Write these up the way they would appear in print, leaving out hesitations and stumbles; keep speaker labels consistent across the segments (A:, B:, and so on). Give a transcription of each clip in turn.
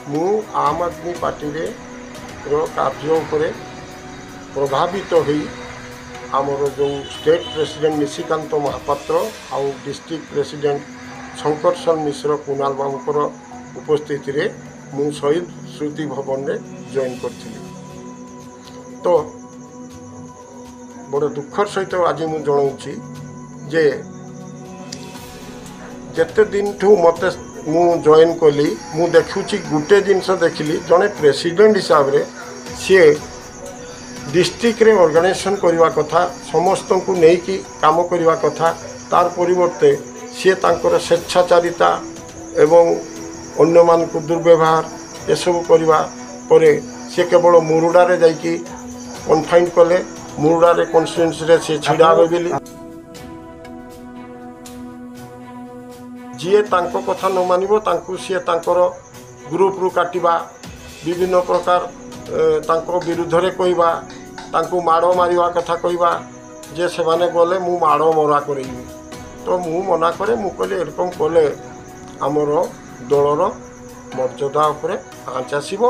A: मु आम आदमी पार्टी रे कार्य उपरे प्रभावित होई आमर जो स्टेट प्रेसिडेंट निशिकांत महापात्र आउ डिस्ट्रिक्ट प्रेसिडेंट शंकरसन मिश्र कुणाल बाबूकर उपस्थिति रे मु शहीद स्मृति भवन रे जॉइन करथिली। तो बड़ दुखर सहित आज मु जनाऊँची जे जेते दिन ठू मते मु जॉइन कली मु देखुची गुटे जिनस देखिली जने प्रेसिडेंट हिसाब रे सी डिस्ट्रिक्ट रे ऑर्गेनाइजेशन करवा कथा समस्त को नेकी काम करवा कथा तार परिवर्ते सी तांकर स्वेच्छाचारिता एवं अन्य मान को दुर्व्यवहार ये सब करवा परे सी केवल मुरुडारे जाइकी कन्फाइन कले मुरुडारे कन्स्टिट्यूएंसी रे सी छिड़ा बेली जी तांको कथा न मानिबो तांको सी तांकर ग्रुप रु काटिबा विभिन्न प्रकार तांको विरुद्ध रे कहवा तांको माड़ मारिवा कथा कहवा जे से माने गले मु माड़ मरा करेबी तो मु मना करे मु कहले एरकम कले आमर दलर मर्यादा उपरे आँच आसब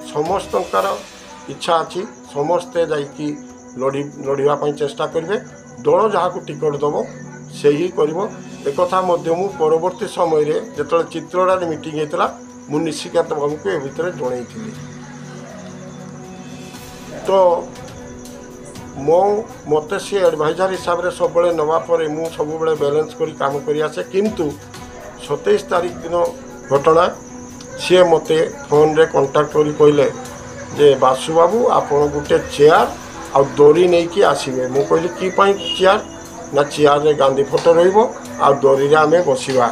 A: समस्तंकार इच्छा अच्छी समस्ते जाइकी लड़ाई चेष्टा करेंगे दल जहाँ को टिकट दब से ही कर एक मु परवर्ती समय जो चित्रड़ा मीटिंग होता मु निशिकांत बाबू को ए भितर जन तो मो मत सी एडभाइजर हिसाब से सब नवापर मुझे सब बैलेंस कर काम कर आसे किंतु 27 तारीख दिन घटना सी मत फोन रे कांटेक्ट कर कहले जे बासु बाबू आपण गोटे चेयर आ दरी नहीं कि आसबे मु कहली कि चेयर ना चेयर रे गांधी फोटो रहिबो आ दरी रे आमे बसिबा।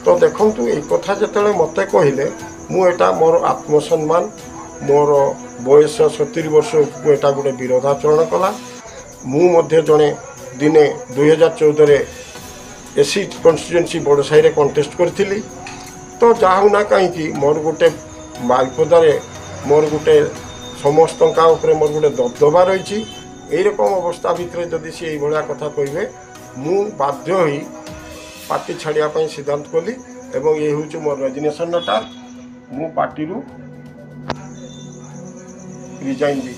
A: तो देखंतु ए कथा जतले मते कहले मु एटा मोर आत्मसम्मान मोर बयस 70 वर्ष को एटा गोटे विरोधाचरण कला मु जड़े दिने 2014 एसी कन्स्टिट्यूएंसी बड़साई रे कंटेस्ट करथिली। तो जाहु ना कहीं मोर गोटे बारिपदारे मोर गोटे समस्त मोर गोटे दबदबा रही रकम अवस्था भितर जदि सी भाया कथा कहे मु बाध्य होई पार्टी छाड़िया सिद्धांत कली एवं ये हूँ मोर रेजिग्नेशन लेटर मु पार्टी रिजाइन दी।